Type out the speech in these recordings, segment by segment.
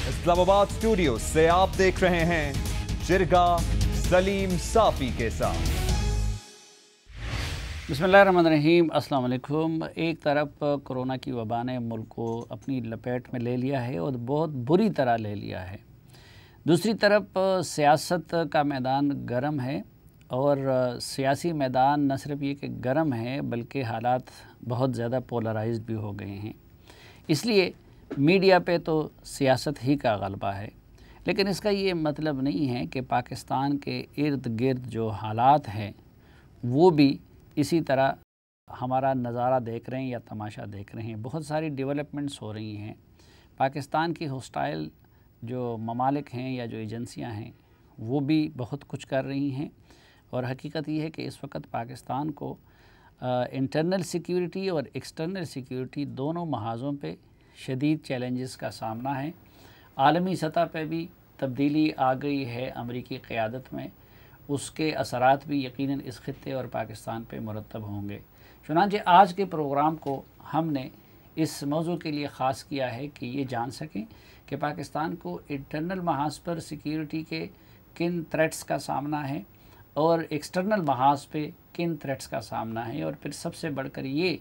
Islamabad studio से आप देख रहे हैं जिरगा सलीम साफी के साथ। बिस्मिल्लाहिर्रहमानिर्रहीम, अस्सलाम वालेकुम। एक तरफ कोरोना की वबा ने मुल्क को अपनी लपेट में ले लिया है और बहुत बुरी तरह ले लिया है। दूसरी तरफ सियासत का मैदान गर्म है और सियासी मैदान न सिर्फ ये कि गर्म है बल्कि हालात बहुत ज़्यादा पोलराइज्ड भी हो गए हैं। इसलिए मीडिया पे तो सियासत ही का गलबा है, लेकिन इसका ये मतलब नहीं है कि पाकिस्तान के इर्द गिर्द जो हालात हैं वो भी इसी तरह हमारा नज़ारा देख रहे हैं या तमाशा देख रहे हैं। बहुत सारी डेवलपमेंट्स हो रही हैं। पाकिस्तान की हॉस्टाइल जो ममालिक हैं या जो एजेंसियां हैं वो भी बहुत कुछ कर रही हैं और हकीकत ये है कि इस वक्त पाकिस्तान को इंटरनल सिक्योरिटी और एक्सटर्नल सिक्योरिटी दोनों महाज़ों पे शदीद चैलेंजेस का सामना है। आलमी सतह पे भी तब्दीली आ गई है अमरीकी क़यादत में, उसके असरात भी यकीनन इस खित्ते और पाकिस्तान पे मुरतब होंगे। चुनांचे आज के प्रोग्राम को हमने इस मौजू के लिए ख़ास किया है कि ये जान सकें कि पाकिस्तान को इंटरनल महाज पर सिक्योरिटी के किन थ्रेट्स का सामना है और एक्सटर्नल महाज पे किन थ्रेट्स का सामना है, और फिर सबसे बढ़कर ये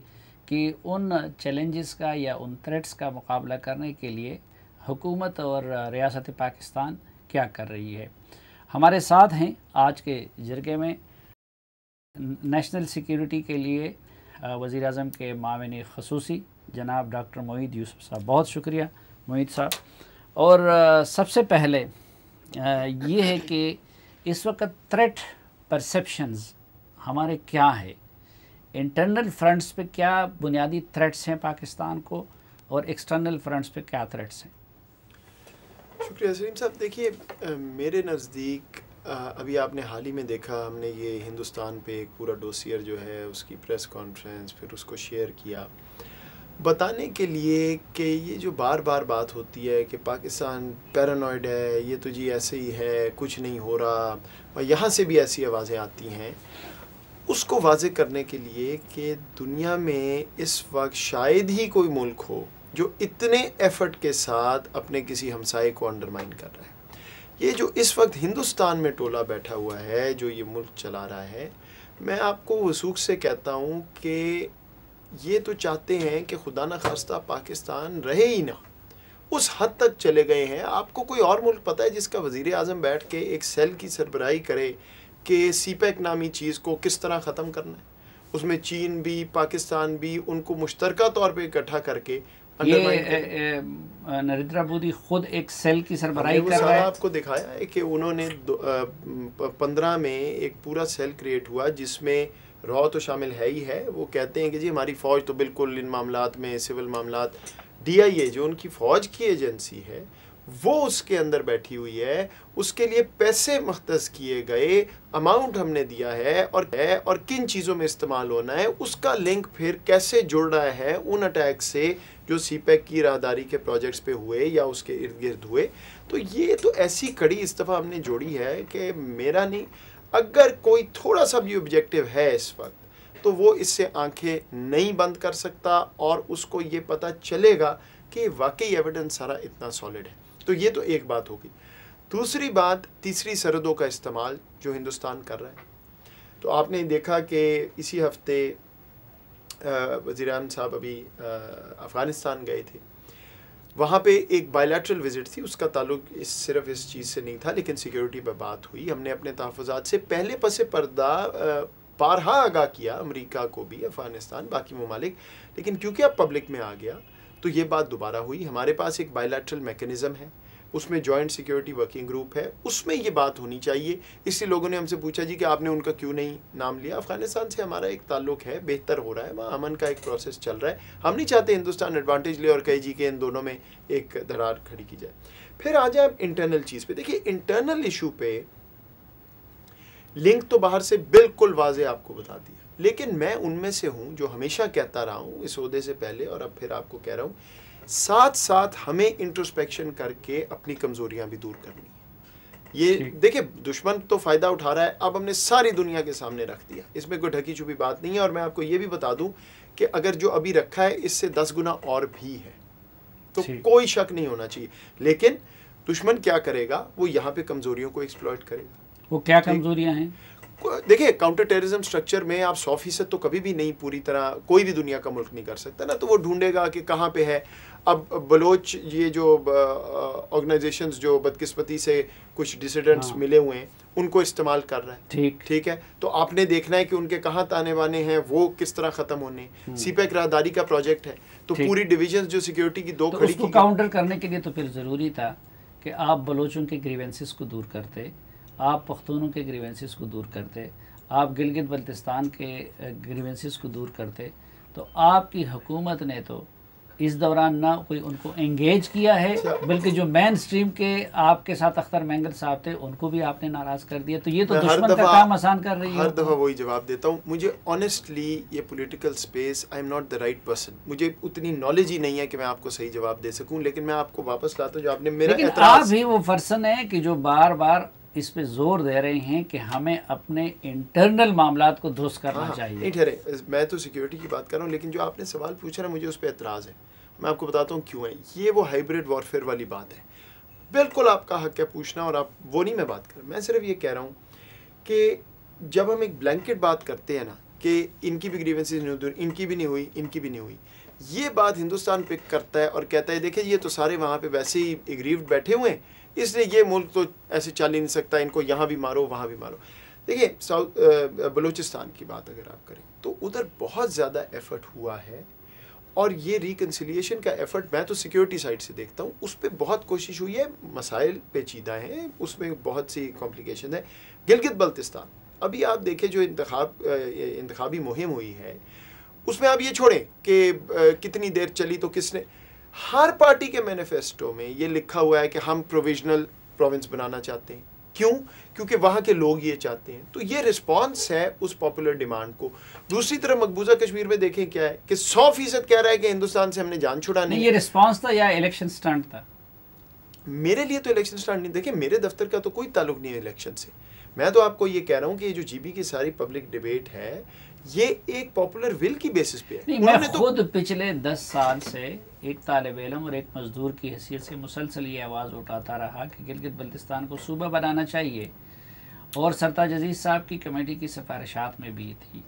कि उन चैलेंजेस का या उन थ्रेट्स का मुकाबला करने के लिए हुकूमत और रियासत पाकिस्तान क्या कर रही है। हमारे साथ हैं आज के जिरगे में नेशनल सिक्योरिटी के लिए वज़ीर-ए-आज़म के मामले ख़ुसूसी जनाब डॉक्टर मोईद यूसुफ साहब। बहुत शुक्रिया मोईद साहब। और सबसे पहले ये है कि इस वक्त थ्रेट परसेप्शंस हमारे क्या है, इंटरनल फ्रंट्स पे क्या बुनियादी थ्रेट्स हैं पाकिस्तान को और एक्सटर्नल फ्रंट्स पे क्या थ्रेट्स हैं? शुक्रिया सलीम साहब। देखिए, मेरे नज़दीक अभी आपने हाल ही में देखा, हमने ये हिंदुस्तान पे एक पूरा डोसियर जो है उसकी प्रेस कॉन्फ्रेंस फिर उसको शेयर किया बताने के लिए कि ये जो बार बार बात होती है कि पाकिस्तान पैरानॉइड है, ये तो जी ऐसे ही है, कुछ नहीं हो रहा, और यहाँ से भी ऐसी आवाज़ें आती हैं, उसको वाज़े करने के लिए कि दुनिया में इस वक्त शायद ही कोई मुल्क हो जो इतने एफ़र्ट के साथ अपने किसी हमसाये को अंडरमाइन कर रहा है। ये जो इस वक्त हिंदुस्तान में टोला बैठा हुआ है जो ये मुल्क चला रहा है, मैं आपको वसूख से कहता हूँ कि ये तो चाहते हैं कि खुदा न खास्ता पाकिस्तान रहे ही ना, उस हद तक चले गए हैं। आपको कोई और मुल्क पता है जिसका वज़ीर-ए-आज़म बैठ के एक सेल की सरबराही करे कि सीपैक नामी चीज़ को किस तरह ख़त्म करना है? उसमें चीन भी पाकिस्तान भी उनको मुश्तरका तौर पे इकट्ठा करके ये नरेंद्र मोदी खुद एक सेल की सरबराही कर रहा है। आपको दिखाया है कि उन्होंने 15 में एक पूरा सेल क्रिएट हुआ जिसमें रॉ तो शामिल है ही है। वो कहते हैं कि जी हमारी फ़ौज तो बिल्कुल इन मामलात में, सिविल मामलात, DIA जो उनकी फ़ौज की एजेंसी है वो उसके अंदर बैठी हुई है, उसके लिए पैसे मख्तस किए गए, अमाउंट हमने दिया है और किन चीज़ों में इस्तेमाल होना है, उसका लिंक फिर कैसे जुड़ रहा है उन अटैक से जो सीपैक की राहदारी के प्रोजेक्ट्स पे हुए या उसके इर्द गिर्द हुए। तो ये तो ऐसी कड़ी इस दफ़ा हमने जोड़ी है कि मेरा नहीं, अगर कोई थोड़ा सा भी ऑब्जेक्टिव है इस वक्त तो वो इससे आंखें नहीं बंद कर सकता और उसको ये पता चलेगा कि वाकई एविडेंस सारा इतना सॉलिड है। तो ये तो एक बात होगी। दूसरी बात, तीसरी सरहदों का इस्तेमाल जो हिंदुस्तान कर रहा है। तो आपने देखा कि इसी हफ्ते वज़ीर-ए-आज़म साहब अभी अफ़गानिस्तान गए थे, वहाँ पे एक बायलैटरल विज़िट थी, उसका ताल्लुक सिर्फ इस चीज़ से नहीं था, लेकिन सिक्योरिटी पर बात हुई। हमने अपने तहफ़्फ़ुज़ात से पहले पसे पर्दा बारहा आगाह किया, अमेरिका को भी, अफ़गानिस्तान, बाकी ममालिक, लेकिन क्योंकि अब पब्लिक में आ गया तो ये बात दोबारा हुई। हमारे पास एक बायलैटरल मैकेनिज़्म है, उसमें जॉइंट सिक्योरिटी वर्किंग ग्रुप है, उसमें ये बात होनी चाहिए। इसलिए लोगों ने हमसे पूछा जी कि आपने उनका क्यों नहीं नाम लिया। अफ़गानिस्तान से हमारा एक ताल्लुक है, बेहतर हो रहा है, वहाँ अमन का एक प्रोसेस चल रहा है। हम नहीं चाहते हिंदुस्तान एडवांटेज ले और कहे जी कि इन दोनों में एक दरार खड़ी की जाए। फिर आ जाए इंटरनल चीज़ पे। देखिए, इंटरनल इशू पे लिंक तो बाहर से बिल्कुल वाज़े आपको बता दिया, लेकिन मैं उनमें से हूँ जो हमेशा कहता रहा हूँ इस ओहदे से पहले और अब फिर आपको कह रहा हूँ, साथ साथ हमें इंट्रोस्पेक्शन करके अपनी कमज़ोरियाँ भी दूर करनी है। ये देखिए, दुश्मन तो फ़ायदा उठा रहा है, अब हमने सारी दुनिया के सामने रख दिया, इसमें कोई ढकी छुपी बात नहीं है। और मैं आपको ये भी बता दूं कि अगर जो अभी रखा है इससे 10 गुना और भी है। तो कोई शक नहीं होना चाहिए। लेकिन दुश्मन क्या करेगा, वो यहाँ पे कमजोरियों को एक्सप्लॉइट करेगा। वो क्या कमजोरियां हैं? देखिए, काउंटर टेररिज्म स्ट्रक्चर में आप 100% तो कभी भी नहीं, पूरी तरह कोई भी दुनिया का मुल्क नहीं कर सकता ना, तो वो ढूंढेगा कि कहाँ पे है। अब बलोच ये जो ऑर्गेनाइजेशंस जो बदकिस्मती से कुछ डिसिडेंट्स मिले हुए हैं, उनको इस्तेमाल कर रहा है। ठीक है, तो आपने देखना है कि उनके कहाँ ताने बाने हैं, वो किस तरह ख़त्म होने। सीपैक राहदारी का प्रोजेक्ट है, तो पूरी डिविजन जो सिक्योरिटी की दो खड़ी की, काउंटर करने के लिए तो फिर ज़रूरी था कि आप बलोचों के ग्रीवेंसेस को दूर करते, आप पख्तूनों के ग्रीवेंसेस को दूर करते, आप गिलगित बल्तिस्तान के ग्रीवेंसेस को दूर करते। तो आपकी हुकूमत ने तो इस दौरान ना कोई उनको एंगेज किया है, बल्कि जो मेन स्ट्रीम के आपके साथ अख्तर मेंगल साहब थे, उनको भी आपने नाराज़ कर दिया। तो ये तो दुश्मन का काम आसान कर रही है। हर दफ़ा वही जवाब देता हूँ। मुझे ऑनेस्टली ये political space, I am not the right person, मुझे उतनी नॉलेज ही नहीं है कि मैं आपको सही जवाब दे सकूँ। लेकिन मैं आपको वापस लाता हूँ जो आपने मेरा लेकिन आप भी वो पर्सन है कि जो बार बार इस पे जोर दे रहे हैं कि हमें अपने इंटरनल मामलात को दुरुस्त करना चाहिए। नहीं ठहरे, मैं तो सिक्योरिटी की बात कर रहा हूँ, लेकिन जो आपने सवाल पूछा ना, मुझे उस पर एतराज़ है। मैं आपको बताता हूँ क्यों है। ये वो हाइब्रिड वॉरफेयर वाली बात है। बिल्कुल आपका हक है पूछना, और आप वो नहीं मैं बात कर रहा। मैं सिर्फ ये कह रहा हूँ कि जब हम एक ब्लैंकेट बात करते हैं ना कि इनकी भी ग्रीवेंसेस नहीं हुई, इनकी भी नहीं हुई, इनकी भी नहीं हुई, ये बात हिंदुस्तान पिक करता है और कहता है देखिए ये तो सारे वहाँ पे वैसे ही एग्रीव्ड बैठे हुए हैं, इसलिए ये मुल्क तो ऐसे चल ही नहीं सकता, इनको यहाँ भी मारो वहाँ भी मारो। देखिए बलूचिस्तान की बात अगर आप करें तो उधर बहुत ज़्यादा एफर्ट हुआ है, और ये रिकन्सिलिएशन का एफर्ट मैं तो सिक्योरिटी साइड से देखता हूँ, उस पर बहुत कोशिश हुई है। मसाइल पेचीदा हैं, उसमें बहुत सी कॉम्प्लिकेशन है। गिलगित बल्तिस्तान अभी आप देखें जो इंतखाबी मुहिम हुई है, उसमें आप ये छोड़ें कि कितनी देर चली, तो किसने, हर पार्टी के मैनिफेस्टो में ये लिखा हुआ है कि हम प्रोविजनल प्रोविंस बनाना चाहते हैं। क्यों? क्योंकि वहाँ के लोग ये चाहते हैं। तो ये रिस्पांस है उस पॉपुलर डिमांड को। दूसरी तरफ मकबूजा कश्मीर में देखें क्या है कि 100% कह रहा है कि हिंदुस्तान से हमने जान छुड़ानी है। ये रिस्पांस था या इलेक्शन स्टंट था? मेरे लिए तो इलेक्शन स्टंट नहीं। देखिए, मेरे दफ्तर का तो कोई ताल्लुक नहीं है इलेक्शन से। मैं तो आपको ये कह रहा हूँ कि ये जो जीबी की सारी पब्लिक डिबेट है, ये एक पॉपुलर विल की बेसिस पे है। नहीं, मैं खुद पिछले 10 साल से एक तालिब इल्म और एक मजदूर की हैसियत से मुसलसल ये आवाज़ उठाता रहा कि गिलगित बल्तिस्तान को सूबा बनाना चाहिए, और सरताज अजीज़ साहब की कमेटी की सिफारिशात में भी थी।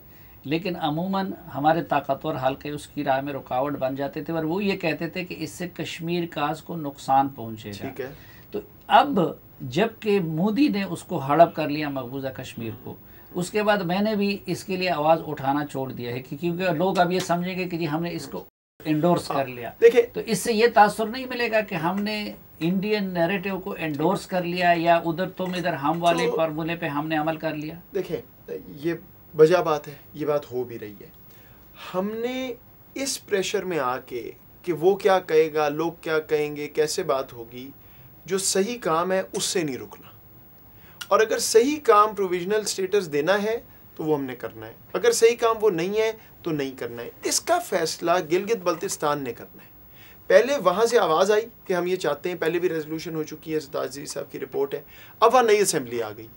लेकिन अमूमन हमारे ताकतवर हल्के उसकी राह में रुकावट बन जाते थे, और वो ये कहते थे कि इससे कश्मीर काज को नुकसान पहुँचेगा। ठीक है। तो अब जबकि मोदी ने उसको हड़प कर लिया मकबूजा कश्मीर को, उसके बाद मैंने भी इसके लिए आवाज़ उठाना छोड़ दिया है, क्योंकि लोग अब ये समझेंगे कि जी हमने इसको एंडोर्स कर लिया। देखिए, तो इससे ये तासुर नहीं मिलेगा कि हमने इंडियन नैरेटिव को एंडोर्स कर लिया, या उधर तुम इधर हम वाले तो, फार्मूले पे हमने अमल कर लिया। देखिए, ये वजह बात है, ये बात हो भी रही है। हमने इस प्रेशर में आके कि वो क्या कहेगा, लोग क्या कहेंगे, कैसे बात होगी, जो सही काम है उससे नहीं रुकना। और अगर सही काम प्रोविजनल स्टेटस देना है तो वो हमने करना है, अगर सही काम वो नहीं है तो नहीं करना है। इसका फैसला गिलगित बल्तिस्तान ने करना है। पहले वहाँ से आवाज़ आई कि हम ये चाहते हैं, पहले भी रेजोल्यूशन हो चुकी है, सरताज अजीज़ साहब की रिपोर्ट है। अब वहाँ नई असेंबली आ गई।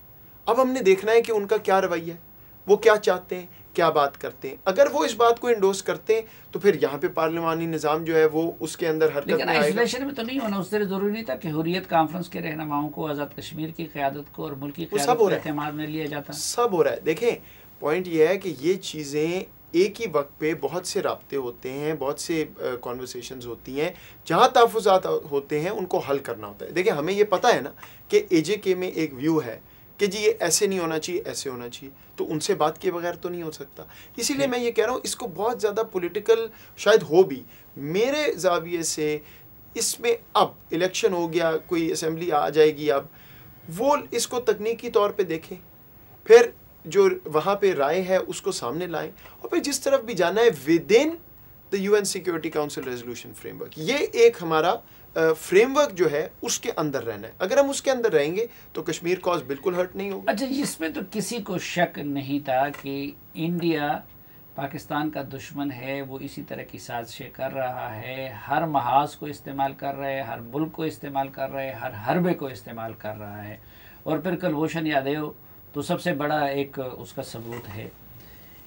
अब हमने देखना है कि उनका क्या रवैया है, वो क्या चाहते हैं, क्या बात करते हैं। अगर वो इस बात को इंडोर्स करते हैं तो फिर यहाँ पे पार्लिमानी निज़ाम जो है वो उसके अंदर हरकत में आएगा। आइसोलेशन में तो नहीं होना, उससे ज़रूरी नहीं था कि हुर्रियत कॉन्फ्रेंस के रहनुमाओं को, आज़ाद कश्मीर की क़यादत को और मुल्क की क़यादत को एहतमाम में लिया जाता। सब हो रहा है। देखें, पॉइंट ये है कि ये चीज़ें एक ही वक्त पे बहुत से राब्ते होते हैं, बहुत से कॉन्वर्सेशंस होती हैं, जहाँ तहफ़्फ़ुज़ात होते हैं उनको हल करना होता है। देखिए, हमें ये पता है ना कि AJK में एक व्यू है कि जी ये ऐसे नहीं होना चाहिए, ऐसे होना चाहिए, तो उनसे बात किए बगैर तो नहीं हो सकता। इसीलिए मैं ये कह रहा हूँ, इसको बहुत ज़्यादा पॉलिटिकल शायद हो भी। मेरे ज़ाविये से इसमें अब इलेक्शन हो गया, कोई असेंबली आ जाएगी, अब वो इसको तकनीकी तौर पे देखें, फिर जो वहाँ पे राय है उसको सामने लाएं, और फिर जिस तरफ भी जाना है with in the UN security council resolution framework, ये एक हमारा फ्रेमवर्क जो है उसके अंदर रहना है। अगर हम उसके अंदर रहेंगे तो कश्मीर कॉज बिल्कुल हर्ट नहीं होगा। अच्छा, इसमें तो किसी को शक नहीं था कि इंडिया पाकिस्तान का दुश्मन है, वो इसी तरह की साजिशें कर रहा है, हर महाज को इस्तेमाल कर रहा है, हर मुल्क को इस्तेमाल कर रहा है, हर हरबे को इस्तेमाल कर रहा है। और फिर कुलभूषण यादव तो सबसे बड़ा एक उसका सबूत है।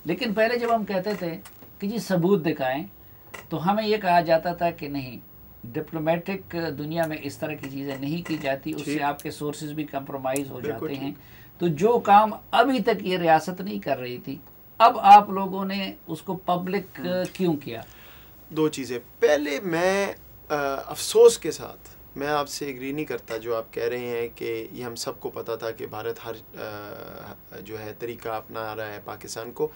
लेकिन पहले जब हम कहते थे कि जी सबूत दिखाएं, तो हमें ये कहा जाता था कि नहीं, डिप्लोमेटिक दुनिया में इस तरह की चीज़ें नहीं की जाती, उससे आपके सोर्सेज भी कंप्रोमाइज़ हो जाते हैं। तो जो काम अभी तक ये रियासत नहीं कर रही थी, अब आप लोगों ने उसको पब्लिक क्यों किया? दो चीज़ें। पहले मैं अफसोस के साथ मैं आपसे एग्री नहीं करता जो आप कह रहे हैं कि ये हम सबको पता था कि भारत हर जो है तरीका अपना रहा है पाकिस्तान को।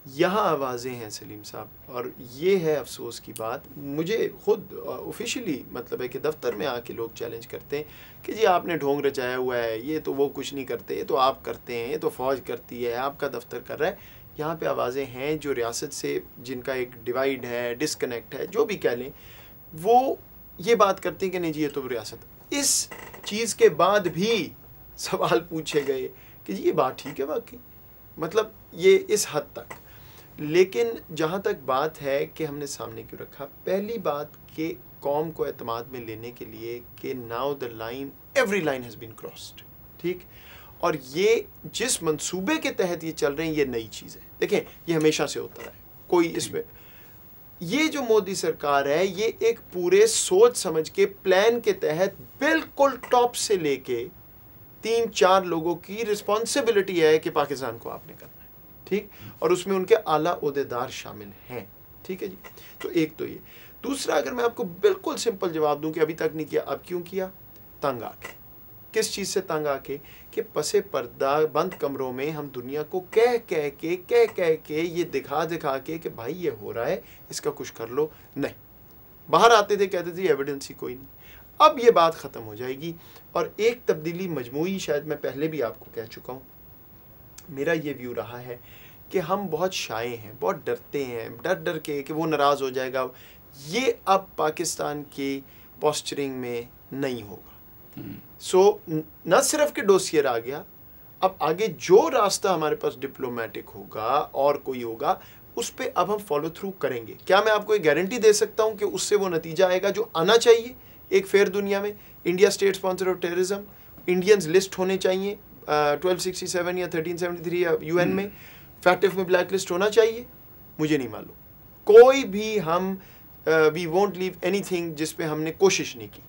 यहाँ आवाज़ें हैं सलीम साहब, और ये है अफसोस की बात। मुझे ख़ुद ऑफिशियली मतलब है कि दफ्तर में आके लोग चैलेंज करते हैं कि जी आपने ढोंग रचाया हुआ है, ये तो वो कुछ नहीं करते, ये तो आप करते हैं, ये तो फ़ौज करती है, आपका दफ्तर कर रहा है। यहाँ पे आवाज़ें हैं जो रियासत से जिनका एक डिवाइड है, डिसकनेक्ट है, जो भी कह लें, वो ये बात करती हैं कि नहीं जी ये तो रियासत। इस चीज़ के बाद भी सवाल पूछे गए कि जी ये बात ठीक है वाकई, मतलब ये इस हद तक। लेकिन जहाँ तक बात है कि हमने सामने क्यों रखा, पहली बात कि कौम को एतमाद में लेने के लिए कि now the line, every line has been crossed, ठीक। और ये जिस मंसूबे के तहत ये चल रहे हैं ये नई चीज़ है। देखें ये हमेशा से होता है, कोई इसमें, ये जो मोदी सरकार है ये एक पूरे सोच समझ के प्लान के तहत बिल्कुल टॉप से लेके 3-4 लोगों की रिस्पॉन्सिबिलिटी है कि पाकिस्तान को आपने करना है, ठीक। और उसमें उनके आला ओहदेदार शामिल हैं, ठीक है जी। तो एक तो ये। दूसरा, अगर मैं आपको बिल्कुल सिंपल जवाब दूं कि अभी तक नहीं किया, अब क्यों किया? तंग आके। किस चीज़ से तंग आके? कि पसे पर्दा बंद कमरों में हम दुनिया को कह कह के ये दिखा के कि भाई ये हो रहा है, इसका कुछ कर लो। नहीं, बाहर आते थे कहते थे एविडेंस ही कोई नहीं। अब ये बात ख़त्म हो जाएगी। और एक तब्दीली मजमूई, शायद मैं पहले भी आपको कह चुका हूँ, मेरा ये व्यू रहा है कि हम बहुत शाये हैं, बहुत डरते हैं, डर के कि वो नाराज़ हो जाएगा। ये अब पाकिस्तान की पोस्चरिंग में नहीं होगा। सो न सिर्फ कि डोसियर आ गया, अब आगे जो रास्ता हमारे पास डिप्लोमेटिक होगा और कोई होगा, उस पे अब हम फॉलो थ्रू करेंगे। क्या मैं आपको एक गारंटी दे सकता हूँ कि उससे वो नतीजा आएगा जो आना चाहिए एक फेयर दुनिया में? India state sponsor of terrorism, Indians list होने चाहिए 1267 या 1373 या UN में, फैक्टिव में ब्लैक लिस्ट होना चाहिए। मुझे नहीं मालूम कोई भी हम वी वोंट लीव एनीथिंग जिस पे हमने कोशिश नहीं की।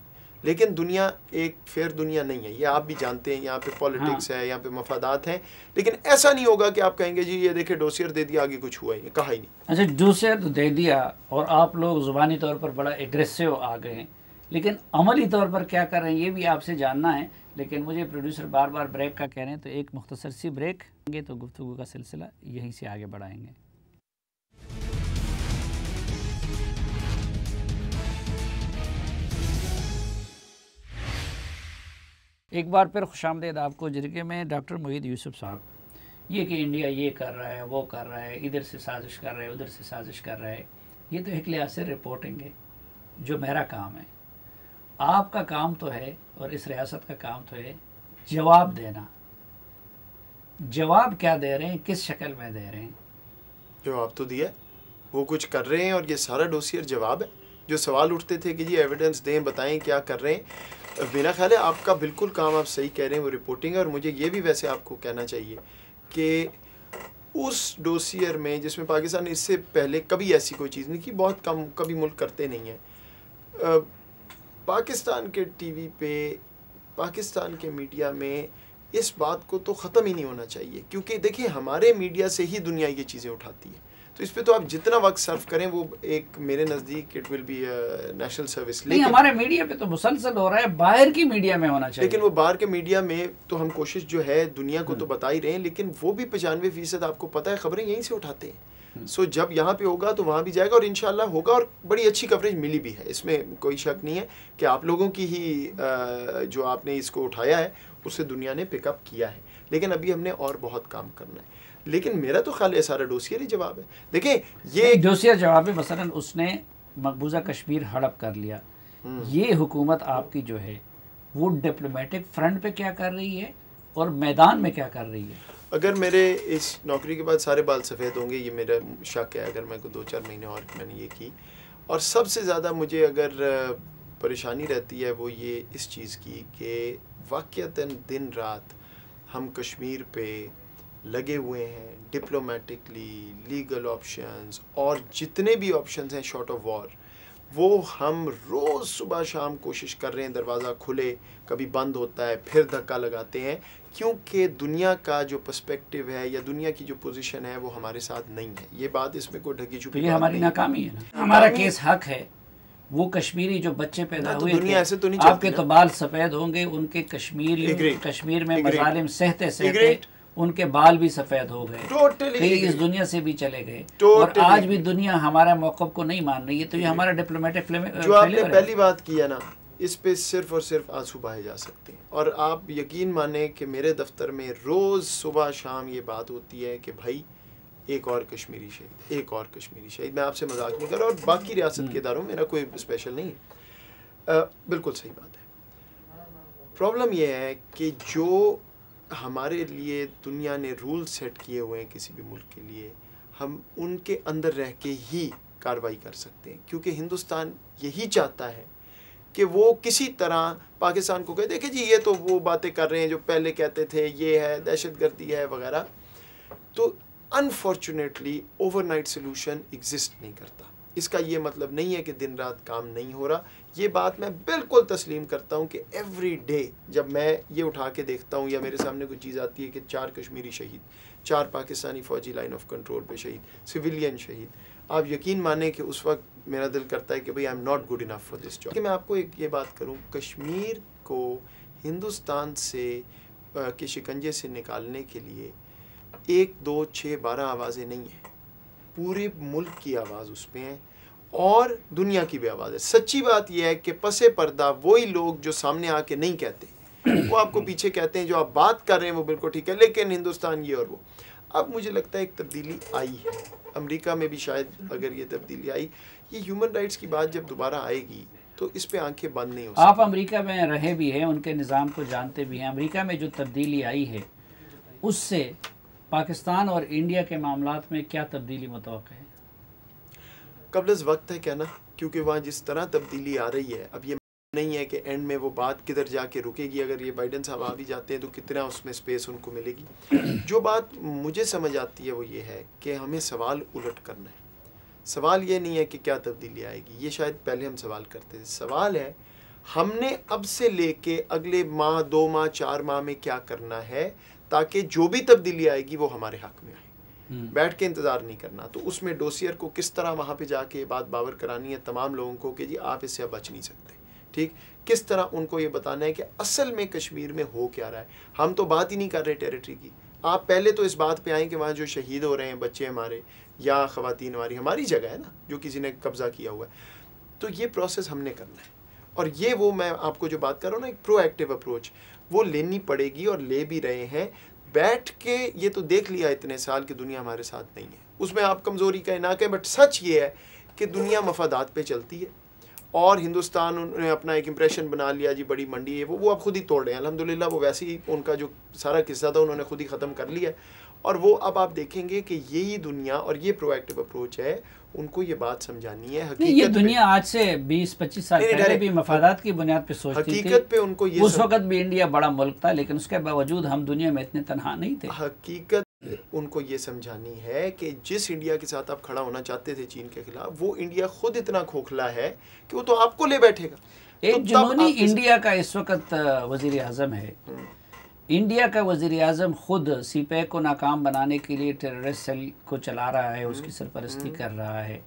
लेकिन दुनिया एक फेयर दुनिया नहीं है, ये आप भी जानते हैं। यहाँ पे पॉलिटिक्स है, यहाँ पे मफादात हैं। लेकिन ऐसा नहीं होगा कि आप कहेंगे जी ये देखे डोसियर दे दिया, आगे कुछ हुआ ही नहीं, कहा ही नहीं। अच्छा, डोसियर तो दे दिया और आप लोग ज़ुबानी तौर पर बड़ा एग्रेसिव आ गए हैं, लेकिन अमली तौर पर क्या कर रहे हैं ये भी आपसे जानना है। लेकिन मुझे प्रोड्यूसर बार बार ब्रेक का कह रहे हैं, तो एक मुख्तसर सी ब्रेक लेंगे तो गुफ्तगू का सिलसिला यहीं से आगे बढ़ाएंगे। एक बार फिर खुशामदीद आपको जरिए में। डॉक्टर मोहित यूसुफ साहब, ये कि इंडिया ये कर रहा है, वो कर रहा है, इधर से साजिश कर रहा है, उधर से साजिश कर रहा है, ये तो एक लिहाज से रिपोर्टिंग है, जो मेरा काम है। आपका काम तो है और इस रियासत का काम तो है जवाब देना। जवाब क्या दे रहे हैं, किस शक्ल में दे रहे हैं? जवाब तो दिया, वो कुछ कर रहे हैं और ये सारा डोसियर जवाब है। जो सवाल उठते थे कि जी एविडेंस दें, बताएं क्या कर रहे हैं, मेरा ख्याल है आपका बिल्कुल काम आप सही कह रहे हैं, वो रिपोर्टिंग है। और मुझे ये भी वैसे आपको कहना चाहिए कि उस डोसियर में जिसमें पाकिस्तान ने इससे पहले कभी ऐसी कोई चीज़ नहीं की, बहुत कम कभी मुल्क करते नहीं हैं, पाकिस्तान के टीवी पे, पाकिस्तान के मीडिया में इस बात को तो ख़त्म ही नहीं होना चाहिए। क्योंकि देखिए हमारे मीडिया से ही दुनिया ये चीज़ें उठाती है, तो इस पे तो आप जितना वक्त सर्व करें वो एक मेरे नज़दीक it will be national service. लेकिन हमारे मीडिया पे तो मुसलसल हो रहा है, बाहर की मीडिया में होना चाहिए। लेकिन वो बाहर के मीडिया में तो हम कोशिश जो है दुनिया को तो बता ही रहे हैं, लेकिन वो भी 95% आपको पता है खबरें यहीं से उठाते हैं। सो जब यहाँ पे होगा तो वहाँ भी जाएगा और इंशाल्लाह होगा, और बड़ी अच्छी कवरेज मिली भी है, इसमें कोई शक नहीं है कि आप लोगों की ही जो आपने इसको उठाया है उससे दुनिया ने पिकअप किया है। लेकिन अभी हमने और बहुत काम करना है। लेकिन मेरा तो ख्याल है सारा डोसियर ही जवाब है। देखें ये डोसियर जवाब है, मसलन उसने मकबूजा कश्मीर हड़प कर लिया। ये हुकूमत आपकी जो है वो डिप्लोमेटिक फ्रंट पे क्या कर रही है और मैदान में क्या कर रही है? अगर मेरे इस नौकरी के बाद सारे बाल सफ़ेद होंगे, ये मेरा शक है। अगर मैं को 2-4 महीने और मैंने ये की, और सबसे ज़्यादा मुझे अगर परेशानी रहती है वो ये इस चीज़ की कि वाक़यतन दिन रात हम कश्मीर पे लगे हुए हैं, डिप्लोमेटिकली, लीगल ऑप्शंस और जितने भी ऑप्शंस हैं शॉर्ट ऑफ वॉर, वो हम रोज़ सुबह शाम कोशिश कर रहे हैं दरवाज़ा खुले, कभी बंद होता है, फिर धक्का लगाते हैं, क्योंकि दुनिया का जो पर्सपेक्टिव है या दुनिया की जो पोजीशन है वो हमारे साथ नहीं है। ये बात इसमें कोई ढकी छुपी तो ये हमारी नाकामी है ना। हमारा केस हक है, वो कश्मीरी जो बच्चे पैदा हुए दुनिया ऐसे तो नहीं आपके तो बाल सफेद होंगे, उनके कश्मीर में मजालिम सहते सहते उनके बाल भी सफेद हो गए, टोटली इस दुनिया से भी चले गए, और आज भी दुनिया हमारा मौक़िफ़ को नहीं मान रही है। तो ये हमारा डिप्लोमेटिक जो आपने पहली बात की है ना, इस पे सिर्फ और सिर्फ आंसू बहाए जा सकते हैं। और आप यकीन माने कि मेरे दफ्तर में रोज़ सुबह शाम ये बात होती है कि भाई एक और कश्मीरी शहीद, एक और कश्मीरी शहीद। मैं आपसे मजाक नहीं कर रहा, और बाकी रियासत के इदारों मेरा कोई स्पेशल नहीं है। बिल्कुल सही बात है। प्रॉब्लम यह है कि जो हमारे लिए दुनिया ने रूल सेट किए हुए हैं किसी भी मुल्क के लिए, हम उनके अंदर रह के ही कार्रवाई कर सकते हैं, क्योंकि हिंदुस्तान यही चाहता है कि वो किसी तरह पाकिस्तान को कहे देखे जी ये तो वो बातें कर रहे हैं जो पहले कहते थे, ये है दहशतगर्दी है वगैरह। तो अनफॉर्चुनेटली ओवरनाइट सोल्यूशन एग्जिस्ट नहीं करता। इसका ये मतलब नहीं है कि दिन रात काम नहीं हो रहा। ये बात मैं बिल्कुल तस्लीम करता हूँ कि एवरी डे जब मैं ये उठा के देखता हूँ या मेरे सामने कोई चीज़ आती है कि 4 कश्मीरी शहीद, 4 पाकिस्तानी फ़ौजी लाइन ऑफ कंट्रोल पे शहीद, सिविलियन शहीद, आप यकीन माने कि उस वक्त मेरा दिल करता है कि भाई I am not good enough for this job. मैं आपको एक ये बात करूँ, कश्मीर को हिंदुस्तान से के शिकंजे से निकालने के लिए 1, 2, 6, 12 आवाज़ें नहीं हैं, पूरे मुल्क की आवाज़ उसमें है और दुनिया की भी आवाज़ है। सच्ची बात यह है कि पसे पर्दा वही लोग जो सामने आके नहीं कहते, वो आपको पीछे कहते हैं, जो आप बात कर रहे हैं वो बिल्कुल ठीक है, लेकिन हिंदुस्तान ये और वो। अब मुझे लगता है एक तब्दीली आई है, अमेरिका में भी शायद अगर ये तब्दीली आई, ये ह्यूमन राइट्स की बात जब दोबारा आएगी तो इस पे आंखें बंद नहीं हो सकती। आप अमेरिका में रहे भी हैं, उनके निज़ाम को जानते भी हैं। अमेरिका में जो तब्दीली आई है उससे पाकिस्तान और इंडिया के मामलात में क्या तब्दीली मुतवक्किल है? कबल वक्त है कहना, क्योंकि वहाँ जिस तरह तब्दीली आ रही है, अब ये नहीं है कि एंड में वो बात किधर जाके रुकेगी। अगर ये बाइडेन साहब आ भी जाते हैं तो कितना उसमें स्पेस उनको मिलेगी। जो बात मुझे समझ आती है वो ये है कि हमें सवाल उलट करना है। सवाल ये नहीं है कि क्या तब्दीली आएगी, ये शायद पहले हम सवाल करते थे। सवाल है हमने अब से लेके अगले माह, 2 माह, 4 माह में क्या करना है ताकि जो भी तब्दीली आएगी वो हमारे हक में आए। बैठ के इंतज़ार नहीं करना। तो उसमें डोसियर को किस तरह वहाँ पे जाके ये बात बावर करानी है तमाम लोगों को कि जी आप इससे अब बच नहीं सकते, ठीक। किस तरह उनको ये बताना है कि असल में कश्मीर में हो क्या रहा है। हम तो बात ही नहीं कर रहे टेरिटरी की। आप पहले तो इस बात पे आएँ कि वहाँ जो शहीद हो रहे हैं बच्चे हमारे या ख़वातीन हमारी जगह है ना, जो किसी ने कब्ज़ा किया हुआ है। तो ये प्रोसेस हमने करना है, और ये वो मैं आपको जो बात कर रहा हूँ ना, एक प्रोएक्टिव अप्रोच वो लेनी पड़ेगी और ले भी रहे हैं। बैठ के ये तो देख लिया इतने साल कि दुनिया हमारे साथ नहीं है, उसमें आप कमज़ोरी कहें ना कहें, बट सच ये है कि दुनिया मफादात पे चलती है और हिंदुस्तान उन्होंने अपना एक इम्प्रेशन बना लिया जी बड़ी मंडी है, वो अब खुद ही तोड़ रहे हैं अल्हम्दुलिल्लाह। वो वैसे ही उनका जो सारा किस्सा था उन्होंने खुद ही ख़त्म कर लिया, और वो अब आप देखेंगे कि यही दुनिया और ये प्रोएक्टिव अप्रोच है, उनको ये बात समझानी है। हकीकत ये दुनिया आज से 20-25 साल पहले भी मफादात की बुनियाद पे सोचती थी। हकीकत पे उनको ये उस वक्त भी इंडिया बड़ा मुल्क था, लेकिन उसके बावजूद हम दुनिया में इतने तनहा नहीं थे। हकीकत उनको ये समझानी है कि जिस इंडिया के साथ आप खड़ा होना चाहते थे चीन के खिलाफ, वो इंडिया खुद इतना खोखला है कि वो तो आपको ले बैठेगा। एक जुनूनी इंडिया का इस वक्त वज़ीर आज़म है। इंडिया का वज़ीर आज़म खुद सीपैक को नाकाम बनाने के लिए टेररिस्ट सेल को चला रहा है, उसकी सरपरस्ती कर रहा है।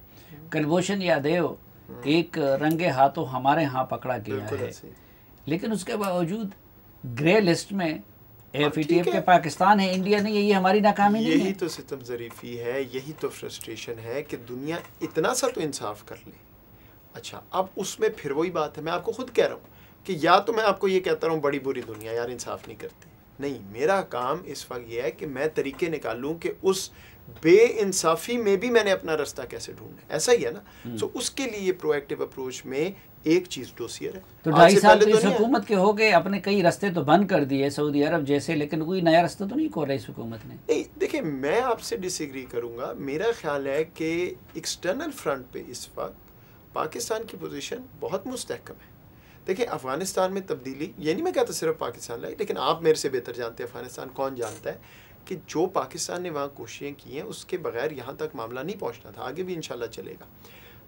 कुलभूषण यादव एक रंगे हाथों हमारे यहाँ पकड़ा गया है, लेकिन उसके बावजूद ग्रे लिस्ट में AFATF के पाकिस्तान है, इंडिया नहीं है। ये हमारी नाकामी नहीं है। यही तो सितम ज़रीफ़ी है, यही तो फ्रस्ट्रेशन है कि दुनिया इतना सा तो इंसाफ कर ले। अच्छा, अब उसमें फिर वही बात है, मैं आपको खुद कह रहा हूँ कि या तो मैं आपको ये कहता रहूँ बड़ी बुरी दुनिया यार इंसाफ नहीं करती, नहीं, मेरा काम इस वक्त ये है कि मैं तरीके निकालूं कि उस बेइंसाफ़ी में भी मैंने अपना रास्ता कैसे ढूंढना है। ऐसा ही है ना। तो उसके लिए प्रोएक्टिव अप्रोच में एक चीज़ डोसियर है। तो 2.5 साल तो इस हुकूमत के हो गए, अपने कई रास्ते तो बंद कर दिए सऊदी अरब जैसे, लेकिन कोई नया रास्ता तो नहीं खोला इस हुकूमत ने। नहीं, देखिए मैं आपसे डिसएग्री करूँगा। मेरा ख्याल है कि एक्सटर्नल फ्रंट पे इस वक्त पाकिस्तान की पोजीशन बहुत मुस्तहकम है। देखिए अफ़गानिस्तान में तब्दीली, ये नहीं मैं कहता सिर्फ पाकिस्तान लाई, लेकिन आप मेरे से बेहतर जानते हैं अफ़गानिस्तान कौन जानता है कि जो पाकिस्तान ने वहाँ कोशिशें की हैं उसके बगैर यहाँ तक मामला नहीं पहुँचना था, आगे भी इंशाल्लाह चलेगा।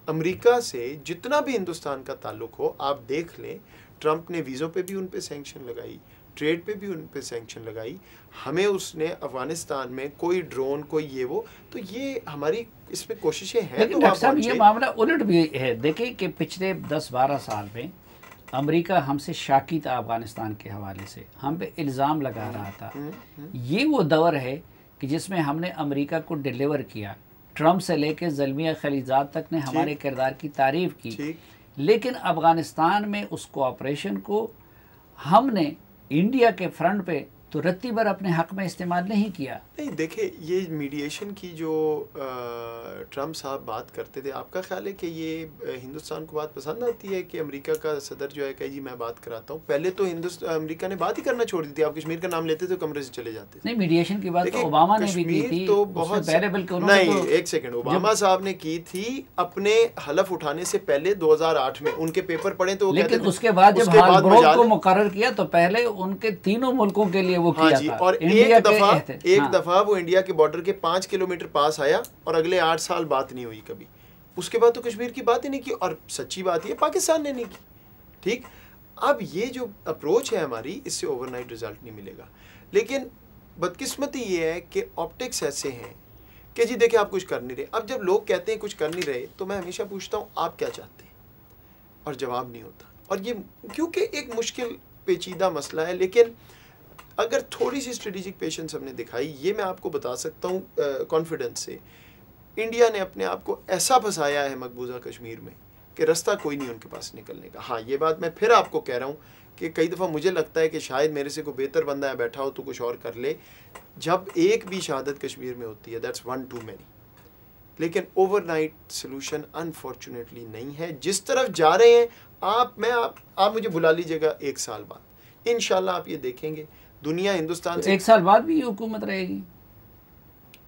अमेरिका से जितना भी हिंदुस्तान का ताल्लुक हो, आप देख लें, ट्रंप ने वीज़ों पे भी उन पे सैंक्शन लगाई, ट्रेड पे भी उन पे सैंक्शन लगाई, हमें उसने अफगानिस्तान में कोई ड्रोन कोई ये वो, तो ये हमारी इसमें कोशिशें हैं। लेकिन तो डॉक्टर साहब ये मामला उलट भी है। देखिए कि पिछले 10-12 साल में अमेरिका हमसे शाकी था अफगानिस्तान के हवाले से, हम पे इल्ज़ाम लगा रहा था। ये वो दौर है कि जिसमें हमने अमेरिका को डिलीवर किया, ट्रंप से लेकर ज़ल्मिया खलीजात तक ने हमारे किरदार की तारीफ़ की, लेकिन अफ़गानिस्तान में उस कोऑपरेशन को हमने इंडिया के फ्रंट पे तो रत्ती भर अपने हक़ में इस्तेमाल नहीं किया। नहीं, देखिए ये मीडिएशन की जो ट्रंप साहब बात करते थे, आपका ख्याल है कि ये हिंदुस्तान को बात पसंद आती है कि अमेरिका का सदर जो है कहे जी मैं बात कराता हूँ? पहले तो अमेरिका ने बात ही करना छोड़ दी थी, आप कश्मीर का नाम लेते थे कमरे से चले जाते थे। नहीं, मीडिएशन की बात तो ओबामा ने भी की थी, तो बहुत पहले बल्कि नहीं, एक सेकंड, ओबामा साहब ने की थी अपने हलफ उठाने से पहले 2008 में, उनके पेपर पढ़े तो वो कहते थे। लेकिन उसके बाद जब हालब्रोक को मुकर्रर किया तो पहले उनके तीनों मुल्कों के लिए वो किया था। और एक दफा वो इंडिया के बॉर्डर के 5 किलोमीटर पास आया और अगले 8 साल बात नहीं हुई कभी। उसके बाद तो कश्मीर की बात ही नहीं की, और सच्ची बात ये पाकिस्तान ने नहीं की। ठीक, अब ये जो अप्रोच है हमारी, इससे ओवरनाइट रिजल्ट नहीं मिलेगा। लेकिन बदकिस्मती ये है कि ऑप्टिक्स ऐसे हैं कि जी देखिए आप कुछ कर नहीं रहे। अब जब लोग कहते हैं कुछ कर नहीं रहे, तो मैं हमेशा पूछता हूँ आप क्या चाहते हैं, और जवाब नहीं होता। और ये क्योंकि एक मुश्किल पेचीदा मसला है, लेकिन अगर थोड़ी सी स्ट्रेटेजिक पेशेंस हमने दिखाई, ये मैं आपको बता सकता हूँ कॉन्फिडेंस से, इंडिया ने अपने आप को ऐसा फंसाया है मकबूजा कश्मीर में कि रास्ता कोई नहीं उनके पास निकलने का। हाँ, ये बात मैं फिर आपको कह रहा हूँ कि कई दफ़ा मुझे लगता है कि शायद मेरे से कोई बेहतर बंदा है बैठा हो तो कुछ और कर ले। जब एक भी शहादत कश्मीर में होती है, दैट्स वन टू मैनी। लेकिन ओवरनाइट सोल्यूशन अनफॉर्चुनेटली नहीं है। जिस तरफ जा रहे हैं आप मुझे बुला लीजिएगा 1 साल बाद, इंशाल्लाह आप ये देखेंगे दुनिया हिंदुस्तान से 1 साल बाद भी हुकूमत रहेगी।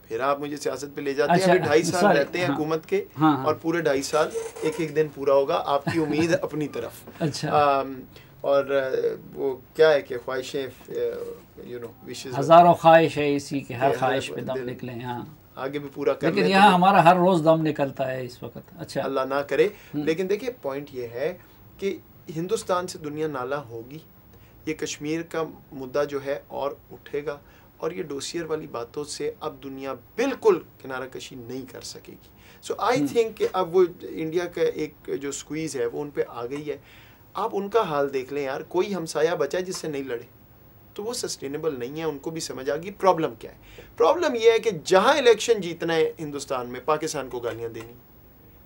फिर आप मुझे सियासत पे ले जाते हैं। अभी 2.5 साल रहते हैं हुकूमत के, और पूरे 2.5 साल एक दिन पूरा होगा। आपकी उम्मीद अपनी तरफ। अच्छा। और वो क्या है कि ख्वाहिशें, विशेष हजारों ख्वाहिश है इसी के, हर ख्वाहिश पे दम निकले। हाँ, आगे भी पूरा कर, लेकिन यहाँ हमारा हर रोज दम निकलता है इस वक्त। अच्छा, अल्लाह ना करे। लेकिन देखिए पॉइंट ये है कि हिंदुस्तान से दुनिया नाला होगी, ये कश्मीर का मुद्दा जो है और उठेगा, और ये डोसियर वाली बातों से अब दुनिया बिल्कुल किनारा कशी नहीं कर सकेगी। सो आई थिंक कि अब वो इंडिया का एक जो स्क्वीज़ है वो उन पे आ गई है। आप उनका हाल देख लें यार, कोई हमसाया बचा है जिससे नहीं लड़े, तो वो सस्टेनेबल नहीं है। उनको भी समझ आ गई प्रॉब्लम क्या है। प्रॉब्लम ये है कि जहाँ इलेक्शन जीतना है हिंदुस्तान में, पाकिस्तान को गालियाँ देनी,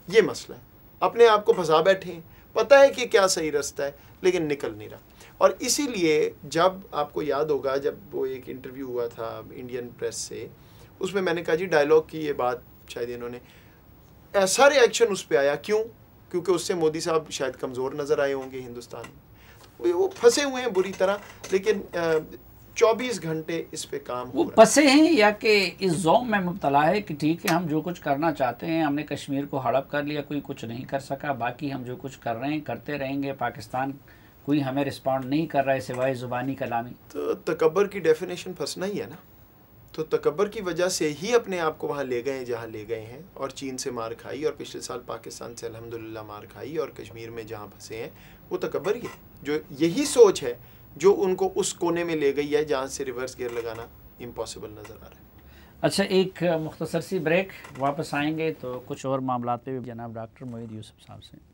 ये मसला है। अपने आप को फंसा बैठे हैं, पता है कि क्या सही रास्ता है लेकिन निकल नहीं रहा। और इसीलिए जब आपको याद होगा, जब वो एक इंटरव्यू हुआ था इंडियन प्रेस से, उसमें मैंने कहा जी डायलॉग की ये बात शायद इन्होंने, ऐसा रिएक्शन उस पर आया। क्यों? क्योंकि उससे मोदी साहब शायद कमज़ोर नज़र आए होंगे हिंदुस्तान में। वो फंसे हुए हैं बुरी तरह, लेकिन 24 घंटे इस पे काम वो फंसे हैं या कि इस ज़ौम में मुब्तला है कि ठीक है हम जो कुछ करना चाहते हैं, हमने कश्मीर को हड़प कर लिया, कोई कुछ नहीं कर सका, बाकी हम जो कुछ कर रहे हैं करते रहेंगे, पाकिस्तान कोई हमें रिस्पॉन्ड नहीं कर रहा है सिवाय ज़ुबानी कलामी। तो तकब्बर की डेफिनेशन फंसना ही है ना। तो तकब्बर की वजह से ही अपने आप को वहाँ ले गए जहाँ ले गए हैं, और चीन से मार खाई, और पिछले साल पाकिस्तान से अल्हम्दुलिल्लाह मार खाई, और कश्मीर में जहाँ फंसे हैं वो तकब्बर ही है। जो यही सोच है जो उनको उस कोने में ले गई है जहाँ से रिवर्स गियर लगाना इम्पॉसिबल नज़र आ रहा है। अच्छा, एक मुख्तसर सी ब्रेक, वापस आएंगे तो कुछ और मामलात पे भी जनाब डॉक्टर मोईद यूसुफ साहब से।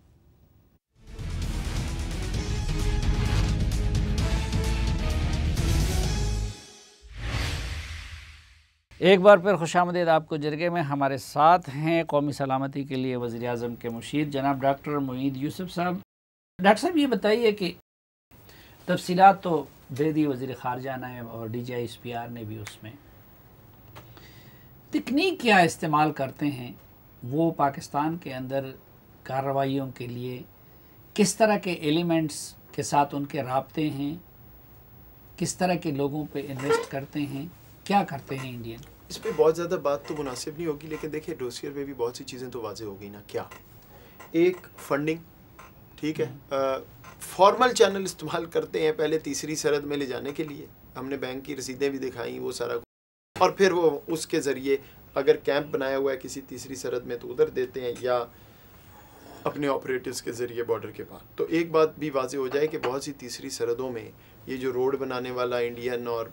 एक बार फिर खुशामदीद आपको जरगे में। हमारे साथ हैं कौमी सलामती के लिए वज़ीर आज़म के मुशीर जनाब डॉक्टर मोईद यूसुफ साहब। डॉक्टर साहब ये बताइए कि तफसीलात तो दे दी वज़ीर ख़ारजा ने और DGISPR ने भी, उसमें तकनीक क्या इस्तेमाल करते हैं वो पाकिस्तान के अंदर कार्रवाइयों के लिए, किस तरह के एलिमेंट्स के साथ उनके राब्ते हैं, किस तरह के लोगों पे इन्वेस्ट करते हैं, क्या करते हैं इंडियन? इस पर बहुत ज़्यादा बात तो मुनासिब नहीं होगी, लेकिन देखिए डोसियर में भी बहुत सी चीज़ें तो वाज़ेह हो गई ना। क्या? एक फंडिंग, ठीक है, फॉर्मल चैनल इस्तेमाल करते हैं पहले तीसरी सरहद में ले जाने के लिए, हमने बैंक की रसीदें भी दिखाई, वो सारा, और फिर वो उसके ज़रिए अगर कैंप बनाया हुआ है किसी तीसरी सरहद में तो उधर देते हैं, या अपने ऑपरेटर्स के ज़रिए बॉर्डर के पार। तो एक बात भी वाज़ेह हो जाए कि बहुत सी तीसरी सरहदों में ये जो रोड बनाने वाला इंडियन और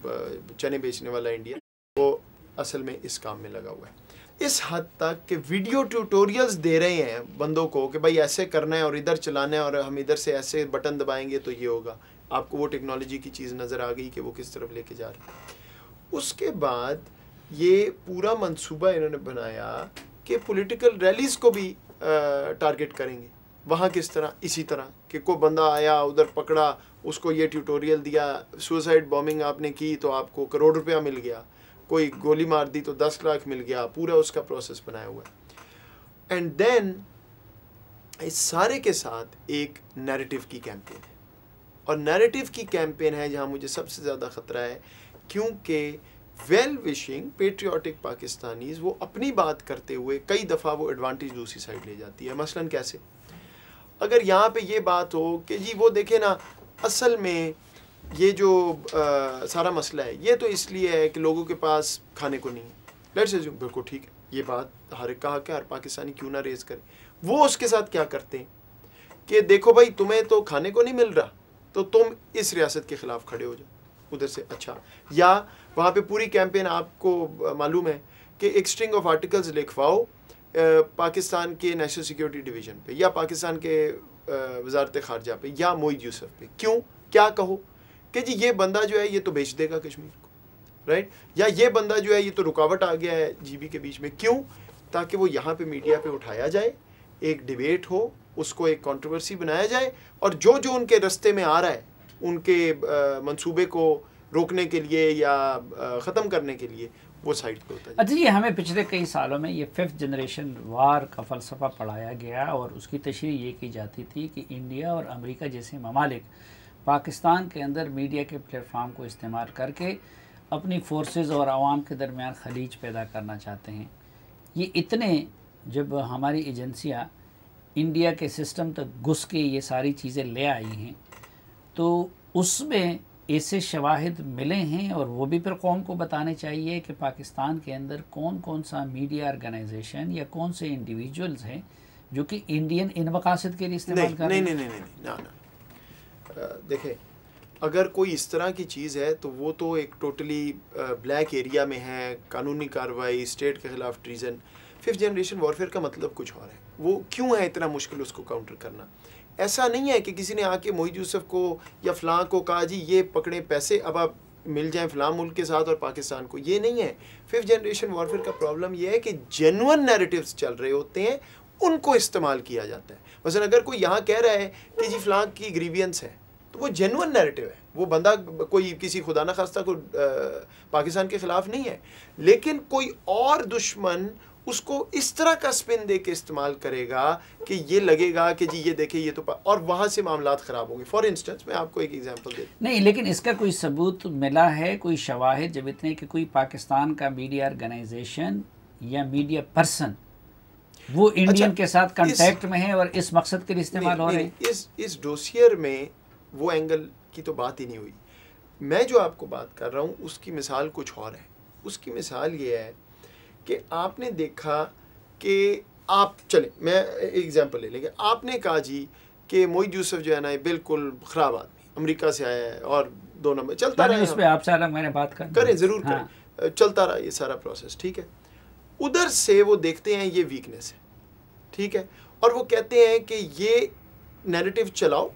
चने बेचने वाला इंडियन, वो असल में इस काम में लगा हुआ है इस हद तक कि वीडियो ट्यूटोरियल्स दे रहे हैं बंदों को कि भाई ऐसे करना है और इधर चलाना है और हम इधर से ऐसे बटन दबाएंगे तो ये होगा। आपको वो टेक्नोलॉजी की चीज़ नज़र आ गई कि वो किस तरफ लेके जा रही है। उसके बाद ये पूरा मंसूबा इन्होंने बनाया कि पॉलिटिकल रैलीज़ को भी टारगेट करेंगे। वहाँ किस तरह, इसी तरह कि कोई बंदा आया उधर पकड़ा, उसको ये ट्यूटोरियल दिया, सुसाइड बॉम्बिंग आपने की तो आपको ₹1 करोड़ मिल गया, कोई गोली मार दी तो 10 लाख मिल गया, पूरा उसका प्रोसेस बनाया हुआ है। एंड देन इस सारे के साथ एक नैरेटिव की कैंपेन है, और नैरेटिव की कैंपेन है जहाँ मुझे सबसे ज़्यादा ख़तरा है, क्योंकि वेल विशिंग पेट्रियाटिक पाकिस्तानीज़ वो अपनी बात करते हुए कई दफ़ा वो एडवांटेज दूसरी साइड ले जाती है। मसलन कैसे, अगर यहाँ पे ये बात हो कि जी वो देखे ना, असल में ये जो सारा मसला है ये तो इसलिए है कि लोगों के पास खाने को नहीं है। लेट्स अज्यूम, बिल्कुल ठीक है, ये बात हर एक कहा कि हर पाकिस्तानी क्यों ना रेज़ करे। वो उसके साथ क्या करते हैं कि देखो भाई तुम्हें तो खाने को नहीं मिल रहा तो तुम इस रियासत के ख़िलाफ़ खड़े हो जाओ उधर से। अच्छा, या वहाँ पे पूरी कैंपेन आपको मालूम है कि एक स्ट्रिंग ऑफ आर्टिकल्स लिखवाओ पाकिस्तान के नेशनल सिक्योरिटी डिवीज़न पे या पाकिस्तान के वजारत ख़ारजा पे या मोईद यूसुफ पे। क्यों, क्या कहो कि जी ये बंदा जो है ये तो बेच देगा कश्मीर को, राइट, या ये बंदा जो है ये तो रुकावट आ गया है जीबी के बीच में। क्यों, ताकि वो यहाँ पे मीडिया पे उठाया जाए, एक डिबेट हो, उसको एक कंट्रोवर्सी बनाया जाए, और जो जो उनके रास्ते में आ रहा है उनके मंसूबे को रोकने के लिए या ख़त्म करने के लिए वो साइड पे होता है। अच्छा, ये हमें पिछले कई सालों में ये 5th जनरेशन वार का फ़लसफ़ा पढ़ाया गया और उसकी तशरीह ये की जाती थी कि इंडिया और अमेरिका जैसे ममालिक पाकिस्तान के अंदर मीडिया के प्लेटफार्म को इस्तेमाल करके अपनी फोर्सेस और आवाम के दरमियान खलीज पैदा करना चाहते हैं। ये इतने, जब हमारी एजेंसियाँ इंडिया के सिस्टम तक घुस के ये सारी चीज़ें ले आई हैं तो उसमें ऐसे शवाहिद मिले हैं, और वो भी फिर कौम को बताने चाहिए कि पाकिस्तान के अंदर कौन कौन सा मीडिया ऑर्गेनाइजेशन या कौन से इंडिविजुअल्स हैं जो कि इंडियन इन मकासद के लिए इस्तेमाल कर रहे हैं। नहीं, देखें, अगर कोई इस तरह की चीज़ है तो वो तो एक टोटली ब्लैक एरिया में है, कानूनी कार्रवाई, स्टेट के ख़िलाफ़ ट्रीज़न। 5th जनरेशन वॉरफेयर का मतलब कुछ और है। वो क्यों है इतना मुश्किल उसको काउंटर करना? ऐसा नहीं है कि किसी ने आके मोईद यूसुफ को या फ़लाँ को कहा जी ये पकड़े पैसे, अब आप मिल जाएं फ़लाँ मुल्क के साथ और पाकिस्तान को। ये नहीं है। 5th जनरेशन वॉरफेयर का प्रॉब्लम ये है कि जेन्युइन नैरेटिव्स चल रहे होते हैं, उनको इस्तेमाल किया जाता है। मसलन अगर कोई यहाँ कह रहा है कि जी फ़लाँ की ग्रीवियंस है तो वो जेन्युइन नैरेटिव है, वो बंदा कोई किसी खुदा न खास्ता को पाकिस्तान के ख़िलाफ़ नहीं है, लेकिन कोई और दुश्मन उसको इस तरह का स्पिन दे के इस्तेमाल करेगा कि ये लगेगा कि जी ये देखे ये तो और वहाँ से मामलात ख़राब होंगे। फॉर इंस्टेंस मैं आपको एक एग्जांपल दे दूँ। नहीं, लेकिन इसका कोई सबूत मिला है, कोई शवाहिद जब इतने कि कोई पाकिस्तान का मीडिया ऑर्गेनाइजेशन या मीडिया पर्सन वो इंडियन के साथ कांटेक्ट में है और इस मकसद के लिए इस्तेमाल हो रहे हैं? इस डोसियर में वो एंगल की तो बात ही नहीं हुई। मैं जो आपको बात कर रहा हूँ उसकी मिसाल कुछ और है। उसकी मिसाल ये है कि आपने देखा कि आप चले, मैं एग्जांपल ले लेंगे, आपने कहा जी कि मोईद यूसुफ जो है ना बिल्कुल ख़राब आदमी, अमेरिका से आया है और 2 नंबर चलता रहा। उस पे आपसे अलग मैंने बात करें ज़रूर करें, चलता रहा ये सारा प्रोसेस, ठीक है। उधर से वो देखते हैं ये वीकनेस है, ठीक है, और वो कहते हैं कि ये नैरेटिव चलाओ,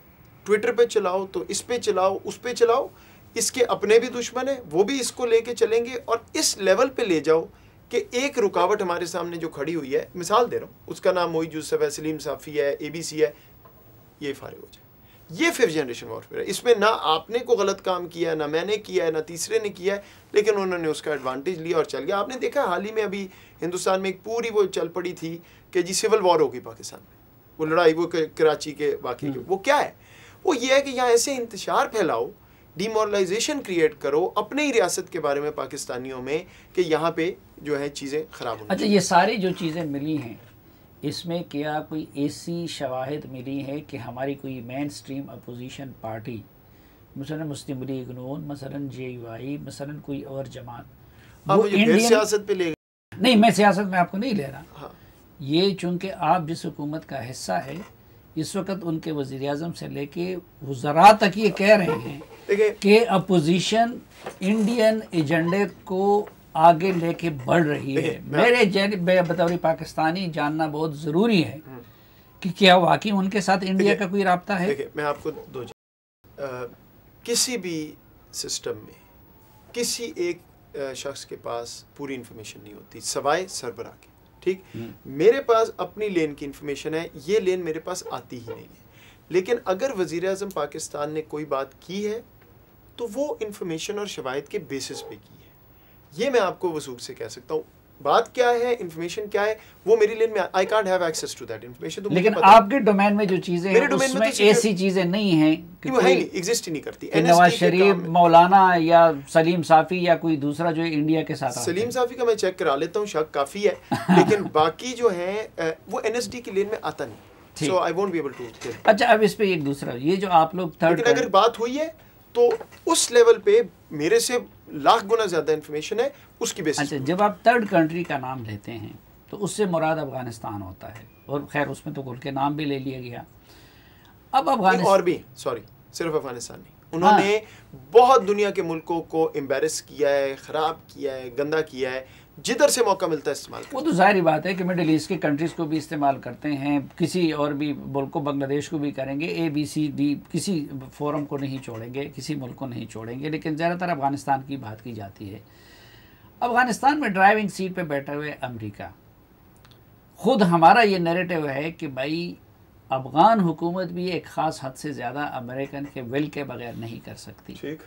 ट्विटर पे चलाओ तो इस पे चलाओ, उस पे चलाओ, इसके अपने भी दुश्मन है, वो भी इसको लेके चलेंगे और इस लेवल पे ले जाओ कि एक रुकावट हमारे सामने जो खड़ी हुई है, मिसाल दे रहा हूँ, उसका नाम मोईद यूसुफ है, सलीम साफ़ी है, ABC है, ये फारिग हो जाए। ये 5th जनरेशन वॉरफेयर है। इसमें ना आपने को गलत काम किया है, ना मैंने किया है, ना तीसरे ने किया है, लेकिन उन्होंने उसका एडवांटेज लिया और चल गया। आपने देखा हाल ही में अभी हिंदुस्तान में एक पूरी वो चल पड़ी थी कि जी सिविल वॉर होगी पाकिस्तान में, वो लड़ाई, वो कराची के वाक़े की। वो क्या है? वो ये है कि यहाँ ऐसे इंतशार फैलाओ, डिमोरलाइजेशन क्रिएट करो अपने ही रियासत के बारे में पाकिस्तानियों में कि यहाँ पे जो है चीज़ें ख़राब होंगी। अच्छा, ये सारी जो चीज़ें मिली हैं इसमें क्या कोई ऐसी शवाहिद मिली है कि हमारी कोई मेन स्ट्रीम अपोजिशन पार्टी, मसलन मुस्लिम लीग नून, मसलन JUI, मसलन कोई और जमात, वो इंडियन सियासत पे ले? नहीं, मैं सियासत में आपको नहीं ले रहा। हाँ। ये चूँकि आप जिस हुकूमत का हिस्सा है, इस वक्त उनके वज़ीर-ए-आज़म से लेके वज़रा तक ये कह रहे हैं कि अपोजिशन इंडियन एजेंडे को आगे लेके बढ़ रही है। मेरे बतौर पाकिस्तानी जानना बहुत ज़रूरी है कि क्या वाकई उनके साथ इंडिया का कोई राब्ता है। देखिए, मैं आपको दो किसी भी सिस्टम में किसी एक शख्स के पास पूरी इन्फॉर्मेशन नहीं होती सवाए सरबराह के। ठीक, मेरे पास अपनी लेन की इन्फॉर्मेशन है, ये लेन मेरे पास आती ही नहीं है। लेकिन अगर वज़ीर आज़म पाकिस्तान ने कोई बात की है तो वो इन्फॉर्मेशन और शवाहिद के बेसिस पे की है। ये मैं आपको वसूख से कह सकता हूँ। बात क्या है, इन्फॉर्मेशन क्या है, वो मेरी लेन में, I can't have access to that information. लेकिन आपके डोमेन में जो चीजें हैं उसमें ऐसी चीजें नहीं हैं कि कोई एग्जिस्ट ही नहीं करती। नवाज शरीफ, मौलाना या सलीम साफ़ी या कोई दूसरा जो इंडिया के साथ, सलीम साफ़ी का मैं चेक करा लेता हूँ, शक काफ़ी है। लेकिन बाकी जो है वो NSD की लेन में आता नहीं। So I won't be able to. अच्छा, अब इस पे एक दूसरा, ये जो आप लोग थर्ड, लेकिन अगर बात हुई है तो उस लेवल पे मेरे से लाख गुना ज्यादा इन्फॉर्मेशन है उसकी बेसिस। अच्छा, जब आप थर्ड कंट्री का नाम लेते हैं तो उससे मुराद अफगानिस्तान होता है, और खैर उसमें तो खुल के नाम भी ले लिया गया। अब अफगानिस्तान और भी, सॉरी, सिर्फ अफगानिस्तान नहीं, उन्होंने बहुत दुनिया के मुल्कों को एम्बेरस किया है, ख़राब किया है, गंदा किया है, जिधर से मौका मिलता है इस्तेमाल। वो तो जाहिर बात है कि मिडिल ईस्ट की कंट्रीज़ को भी इस्तेमाल करते हैं, किसी और भी मुल्क को, बांग्लादेश को भी करेंगे, ABCD किसी फोरम को नहीं छोड़ेंगे, किसी मुल्क को नहीं छोड़ेंगे। लेकिन ज़्यादातर अफ़गानिस्तान की बात की जाती है। अफ़गानिस्तान में ड्राइविंग सीट पे बैठा हुआ है अमेरिका। ख़ुद हमारा ये नैरेटिव है कि भाई अफ़गान हुकूमत भी एक ख़ास हद से ज़्यादा अमेरिकन के विल के बगैर नहीं कर सकती। ठीक,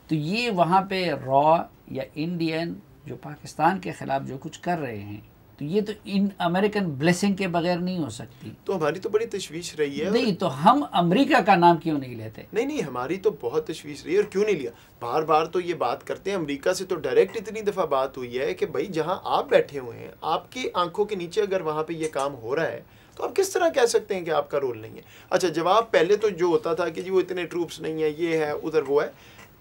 तो ये वहाँ पे रॉ या इंडियन जो पाकिस्तान के ख़िलाफ़ जो कुछ कर रहे हैं, तो ये तो इन अमेरिकन ब्लेसिंग के बगैर नहीं हो सकती। तो हमारी तो बड़ी तशवीश रही है। नहीं तो हम अमेरिका का नाम क्यों नहीं लेते? नहीं, हमारी तो बहुत तशवीश रही है। और क्यों नहीं लिया, बार बार तो ये बात करते हैं। अमेरिका से तो डायरेक्ट इतनी दफ़ा बात हुई है कि भाई जहाँ आप बैठे हुए हैं, आपकी आंखों के नीचे अगर वहाँ पे ये काम हो रहा है तो आप किस तरह कह सकते हैं कि आपका रोल नहीं है। अच्छा, जवाब पहले तो जो होता था कि जी वो इतने ट्रूप्स नहीं है, ये है, उधर वो है,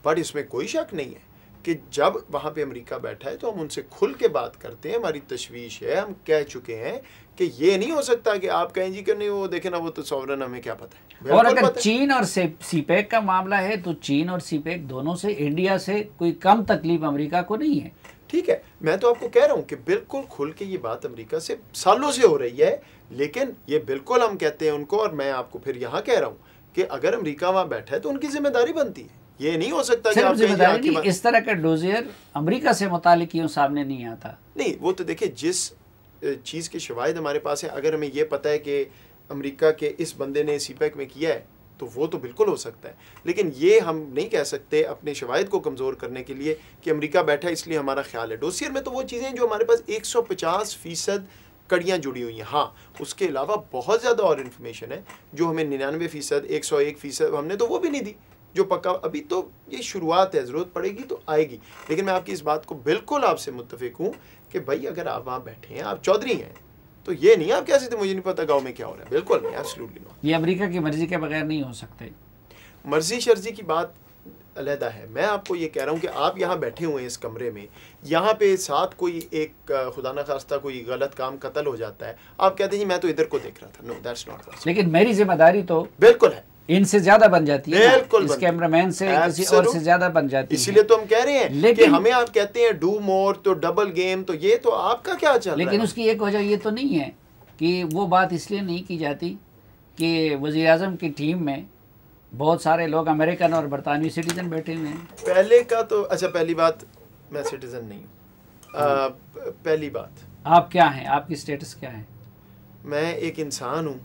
बट इसमें कोई शक नहीं है कि जब वहाँ पे अमेरिका बैठा है तो हम उनसे खुल के बात करते हैं। हमारी तशवीश है, हम कह चुके हैं कि ये नहीं हो सकता कि आप कहें जी कि नहीं वो देखे ना, वो तो सॉवरन, हमें क्या पता है। और अगर चीन और सीपेक का मामला है तो चीन और सीपेक दोनों से, इंडिया से कोई कम तकलीफ अमेरिका को नहीं है। ठीक है, मैं तो आपको कह रहा हूँ कि बिल्कुल खुल के ये बात अमेरिका से सालों से हो रही है। लेकिन ये बिल्कुल हम कहते हैं उनको, और मैं आपको फिर यहाँ कह रहा हूँ कि अगर अमेरिका वहाँ बैठा है तो उनकी जिम्मेदारी बनती है। ये नहीं हो सकता कि आप जिम्मेदारी नहीं, इस तरह का डोजियर अमेरिका से मुतालिक क्यों सामने नहीं आता। नहीं, वो तो देखिए जिस चीज़ के शवाहिद हमारे पास है, अगर हमें ये पता है कि अमेरिका के इस बंदे ने सीपेक में किया है तो वो तो बिल्कुल हो सकता है। लेकिन ये हम नहीं कह सकते अपने शवाहिद को कमज़ोर करने के लिए कि अमेरिका बैठा है इसलिए हमारा ख्याल है। डोसियर में तो वो चीज़ें जो हमारे पास 150% कड़ियाँ जुड़ी हुई हैं। हाँ, उसके अलावा बहुत ज़्यादा और इन्फॉर्मेशन है जो हमें 99%, 101% हमने तो वो भी नहीं दी, जो पक्का। अभी तो ये शुरुआत है, ज़रूरत पड़ेगी तो आएगी। लेकिन मैं आपकी इस बात को बिल्कुल आपसे मुत्तफिक हूँ कि भाई अगर आप वहाँ बैठे हैं, आप चौधरी हैं, तो ये नहीं आप कह सकते मुझे नहीं पता गांव में क्या हो रहा है। बिल्कुल नहीं, एब्सोल्युटली नॉट। ये अमेरिका की मर्जी के बगैर नहीं हो सकते। मर्जी शर्जी की बात अलहदा है। मैं आपको ये कह रहा हूँ कि आप यहाँ बैठे हुए हैं इस कमरे में, यहाँ पे साथ कोई एक खुदा न खास्ता कोई गलत काम कत्ल हो जाता है, आप कहते हैं मैं तो इधर को देख रहा था। No, that's not possible. लेकिन मेरी जिम्मेदारी तो बिल्कुल है, इनसे ज्यादा बन जाती है, बिल्कुल इस कैमरामैन से किसी और से ज्यादा बन जाती है। इसीलिए तो हम कह रहे हैं कि हमें आप कहते हैं डू मोर, तो डबल गेम, तो ये तो आपका क्या चल रहा है। लेकिन उसकी एक वजह ये तो नहीं है कि वो बात इसलिए नहीं की जाती कि वज़ीर आज़म की टीम में बहुत सारे लोग अमेरिकन और बरतानवी सिटीजन बैठे हुए हैं। पहले का तो अच्छा, पहली बात मैं सिटीजन नहीं हूँ। पहली बात, आप क्या हैं, आपकी स्टेटस क्या है? मैं एक इंसान हूँ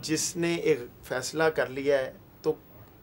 जिसने एक फ़ैसला कर लिया है, तो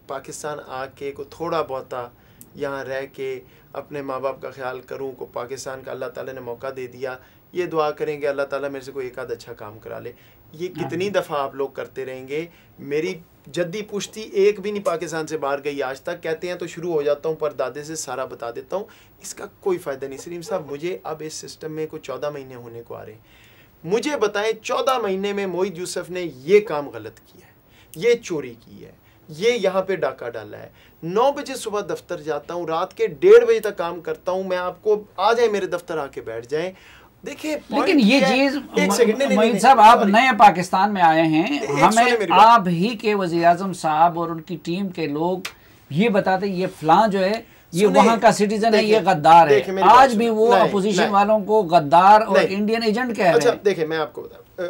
पाकिस्तान आके को थोड़ा बहुता यहाँ रह के अपने माँ बाप का ख्याल करूँ को पाकिस्तान का अल्लाह ताला ने मौका दे दिया। ये दुआ करेंगे अल्लाह ताला मेरे से कोई एक आध अच्छा काम करा ले। ये कितनी दफ़ा आप लोग करते रहेंगे। मेरी जद्दी पुश्ती एक भी नहीं पाकिस्तान से बाहर गई आज तक। कहते हैं तो शुरू हो जाता हूँ, पर दादे से सारा बता देता हूँ, इसका कोई फ़ायदा नहीं। सलीम साहब, मुझे अब इस सिस्टम में कोई 14 महीने होने को आ रहे हैं। मुझे बताएं 14 महीने में मोईद यूसुफ ने ये काम गलत किया है, ये चोरी की है, ये यहाँ पे डाका डाला है। 9 बजे सुबह दफ्तर जाता हूँ, रात के 1:30 बजे तक काम करता हूँ। मैं आपको आ जाए मेरे दफ्तर आके बैठ जाएं, देखिए लेकिन ये चीज मोईन साहब, आप नए पाकिस्तान में आए हैं, हमें आप ही के वज़ीर आज़म साहब और उनकी टीम के लोग ये बताते ये फलां जो है ये वहां का सिटीजन है, ये गद्दार है। आज भी वो अपोजिशन वालों को गद्दार और इंडियन एजेंट कह रहे हैं। अच्छा देखिए, मैं आपको बताऊं,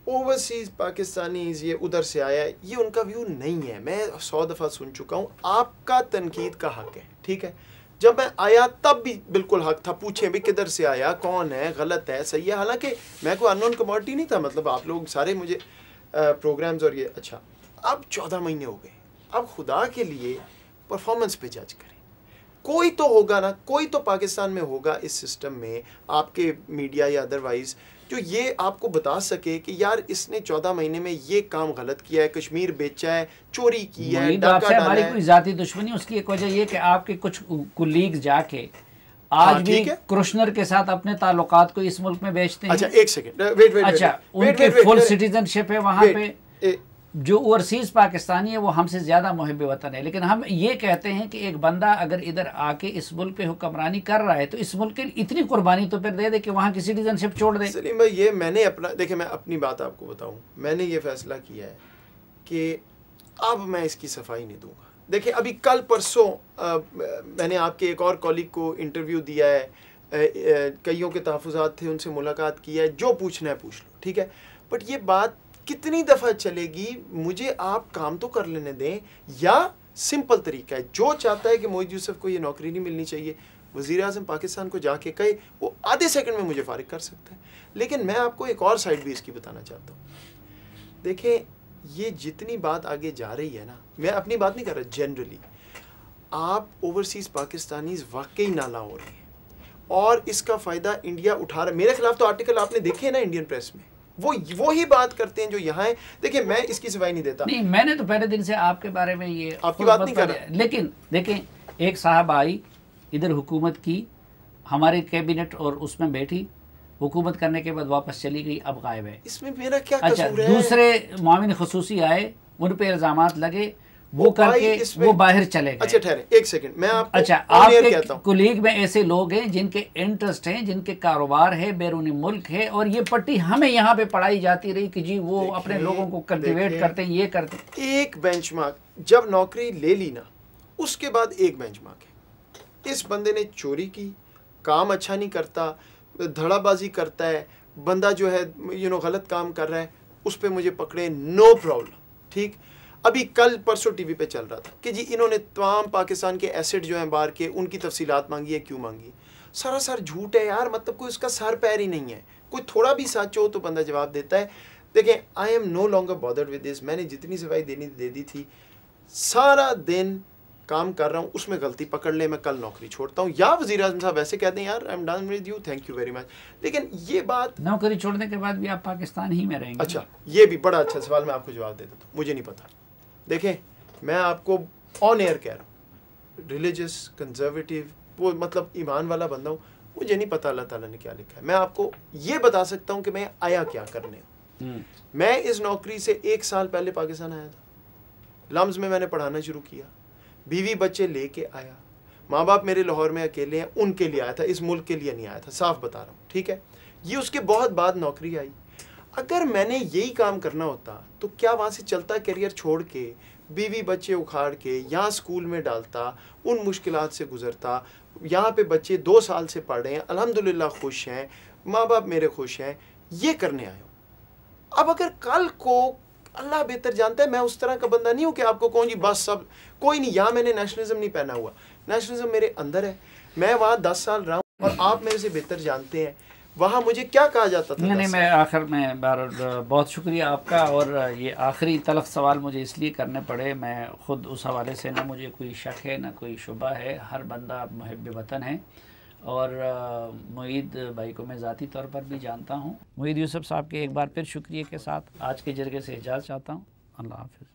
ओवरसीज पाकिस्तानीज ये उधर से आया है, ये उनका व्यू नहीं है। मैं 100 दफ़ा सुन चुका हूँ। आपका तनकीद का हक है, ठीक है। जब मैं आया तब भी बिल्कुल हक था, पूछें भी किधर से आया, कौन है, गलत है, सही है। हालांकि मैं कोई अननोन कमोडिटी नहीं था, मतलब आप लोग सारे मुझे प्रोग्राम्स और ये। अच्छा, अब 14 महीने हो गए, अब खुदा के लिए परफॉर्मेंस पे जज करें। कोई तो होगा ना, कोई तो पाकिस्तान में होगा इस सिस्टम में, आपके मीडिया या अदरवाइज, जो ये आपको बता सके कि यार इसने 14 महीने में ये काम गलत किया है, कश्मीर बेचा है, चोरी की है, डाका डाला है। हमारी कोई जाती दुश्मनी, उसकी एक वजह ये कि आपके कुछ कुलीग जाके आज भी कृष्णर के साथ अपने ताल्लुकात को इस मुल्क में बेचते हैं। अच्छा एक सेकंड, वेट। अच्छा, उनके फुल सिटीजनशिप है वहाँ पे। जो ओवरसीज पाकिस्तानी है वो हमसे ज़्यादा मुहिब वतन है, लेकिन हम ये कहते हैं कि एक बंदा अगर इधर आके इस मुल्क पे हुक्मरानी कर रहा है तो इस मुल्क के इतनी कुर्बानी तो फिर दे दे कि वहाँ की सिटीजनशिप छोड़ दे। सलीम भाई, ये मैंने अपना, देखिए मैं अपनी बात आपको बताऊँ, मैंने ये फैसला किया है कि अब मैं इसकी सफाई नहीं दूंगा। देखिए अभी कल परसों मैंने आपके एक और कॉलीग को इंटरव्यू दिया है, कईयों के तहफ़्फ़ुज़ात थे, उनसे मुलाकात की है, जो पूछना है पूछ लो, ठीक है। बट ये बात कितनी दफ़ा चलेगी, मुझे आप काम तो कर लेने दें। या सिंपल तरीका है, जो चाहता है कि मोईद यूसुफ को ये नौकरी नहीं मिलनी चाहिए, वज़ीर आज़म पाकिस्तान को जाके कहे, वो आधे सेकंड में मुझे फारिग कर सकता है। लेकिन मैं आपको एक और साइड भी इसकी बताना चाहता हूँ। देखें, ये जितनी बात आगे जा रही है ना, मैं अपनी बात नहीं कर रहा, जनरली आप ओवरसीज़ पाकिस्तानीज़ वाकई नाला हो रहे हैं और इसका फ़ायदा इंडिया उठा रहा है। मेरे खिलाफ तो आर्टिकल आपने देखे ना इंडियन प्रेस में, वो ही बात करते हैं जो यहाँ है। देखिए मैं इसकी सफाई नहीं देता। नहीं, मैंने तो पहले दिन से आपके बारे में ये आपकी बात नहीं कर रहा, लेकिन देखें, एक साहब आई इधर हुकूमत की, हमारे कैबिनेट और उसमें बैठी, हुकूमत करने के बाद वापस चली गई, अब गायब है। इसमें मेरा क्या अच्छा, कसूर है? दूसरे मामिन खसूसी आए, उन पे इल्जामात लगे, वो करके वो बाहर चले गए। अच्छा ठहरे एक सेकंड, मैं आपको अच्छा, आपके कुलीग में ऐसे लोग हैं जिनके इंटरेस्ट हैं, जिनके कारोबार है, बैरूनी मुल्क है, और ये पट्टी हमें यहाँ पे पढ़ाई जाती रही कि जी वो अपने लोगों को कल्टिवेट करते हैं, ये करते हैं। एक बेंचमार्क, जब नौकरी ले ली ना, उसके बाद एक बेंचमार्क है, इस बंदे ने चोरी की, काम अच्छा नहीं करता, धड़ाबाजी करता है, बंदा जो है गलत काम कर रहा है, उस पर मुझे पकड़े, नो प्रॉब्लम, ठीक। अभी कल परसों टीवी पे चल रहा था कि जी इन्होंने तमाम पाकिस्तान के एसेट जो हैं बाहर के, उनकी तफसीलात मांगी है। क्यों मांगी? सरासर झूठ है यार, मतलब कोई उसका सर पैर ही नहीं है। कोई थोड़ा भी सच हो तो बंदा जवाब देता है। देखें, I am no longer bothered with this. मैंने जितनी सफाई देनी दे दी थी, सारा दिन काम कर रहा हूँ, उसमें गलती पकड़ ले मैं कल नौकरी छोड़ता हूँ। या वज़ीर आज़म साहब ऐसे कहते हैं यार I am done with you, thank you very much. लेकिन ये बात, नौकरी छोड़ने के बाद भी आप पाकिस्तान ही में रहेंगे? अच्छा, ये भी बड़ा अच्छा सवाल, मैं आपको जवाब दे देता हूँ, मुझे नहीं पता। देखें, मैं आपको ऑन एयर कह रहा हूँ, रिलीजियस कंजर्वेटिव, वो मतलब ईमान वाला बंदा हूँ, मुझे नहीं पता अल्लाह ताला ने क्या लिखा है। मैं आपको ये बता सकता हूँ कि मैं आया क्या करने। मैं इस नौकरी से 1 साल पहले पाकिस्तान आया था, लम्स में मैंने पढ़ाना शुरू किया, बीवी बच्चे लेके आया, माँ बाप मेरे लाहौर में अकेले हैं, उनके लिए आया था, इस मुल्क के लिए नहीं आया था, साफ बता रहा हूँ, ठीक है। ये उसके बहुत बाद नौकरी आई। अगर मैंने यही काम करना होता तो क्या वहाँ से चलता करियर छोड़ के, बीवी बच्चे उखाड़ के यहाँ स्कूल में डालता, उन मुश्किलात से गुजरता। यहाँ पे बच्चे 2 साल से पढ़ रहे हैं, अल्हम्दुलिल्लाह खुश हैं, माँ बाप मेरे खुश हैं, ये करने आया हूँ। अब अगर कल को, अल्लाह बेहतर जानता है, मैं उस तरह का बंदा नहीं हूँ कि आपको कहूँ जी बस सब कोई नहीं। यहाँ मैंने नेशनलिज्म नहीं पहना हुआ, नेशनलिज्म मेरे अंदर है। मैं वहाँ 10 साल रहा हूँ और आप मेरे से बेहतर जानते हैं वहाँ मुझे क्या कहा जाता था। नहीं, मैं आखिर में बहुत शुक्रिया आपका। और ये आखिरी तलख सवाल मुझे इसलिए करने पड़े, मैं ख़ुद उस हवाले से ना मुझे कोई शक है ना कोई शुबा है, हर बंदा मुहिब वतन है। और मोईद भाई को मैं ज़ाती तौर पर भी जानता हूँ। मोईद यूसुफ साहब के एक बार फिर शुक्रिया के साथ आज के जरगे से इजाज़त चाहता हूँ। अल्लाह हाफ़िज़।